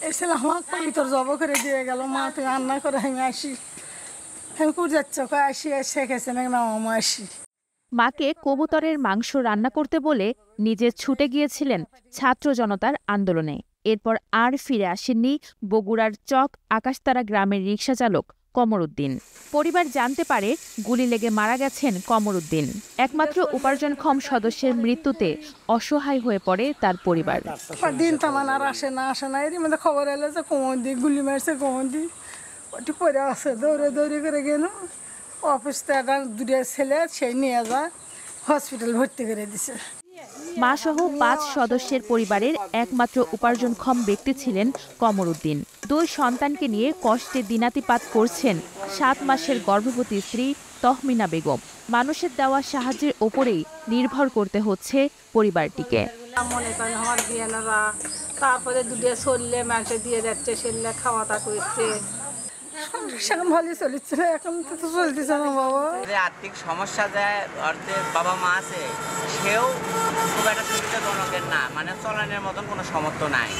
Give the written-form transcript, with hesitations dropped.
এসেলে আমাকে ভিতর জব করে দিয়ে গেল, মা তুই রান্না করে আমি আসি। আমি কুড় যাচ্ছ আসি, শেখেছে নাকি না মা আসি। মাকে কবুতরের মাংস রান্না করতে বলে নিজে ছুটে গিয়েছিলেন ছাত্র জনতার আন্দোলনে। এরপর আর ফিরে আসেননি বগুড়ার চক আকাশতারা গ্রামের রিকশাচালক কমর উদ্দিন। পরিবার জানতে পারে গুলি লেগে মারা গেছেন কমর উদ্দিন। একমাত্র উপার্জনক্ষম সদস্যের মৃত্যুতে অসহায় হয়ে পড়ে তার পরিবার। দিন তামান আর আসে না এরই মধ্যে খবর এলো যে কোমর দি গুলি মারছে, কোমর দি ওটি পরে আছে। দৌড়ে দৌড়ে করে গেল অফিস থেকে দুটো ছেলে সেই নিয়ে যায় হসপিটাল ভর্তি করে দিছে। মাসহ ৫ সদস্যের পরিবারের একমাত্র উপার্জনক্ষম ব্যক্তি ছিলেন কমর উদ্দিন। ২ সন্তানকে নিয়ে কষ্টে দিনাতিপাত করছেন ৭ মাসের গর্ভবতী স্ত্রী তহমিনা বেগম। মানুষের দেওয়া সাহায্যের ওপরেই নির্ভর করতে হচ্ছে পরিবারটিকে। মনে করেন আমার বিয়ানারা তারপরে দুটো চললে মাংস দিয়ে যাচ্ছে, সেলে খাওয়া দাওয়া করছে। এখন ভালোই চলছে, এখন তো চলতেছে না বাবা। আর্থিক সমস্যা যায়, অর্থের বাবা মা আছে, সেও খুব একটা সুবিধাজনকের না, মানে চলানোর মতন কোনো সামর্থ্য নাই।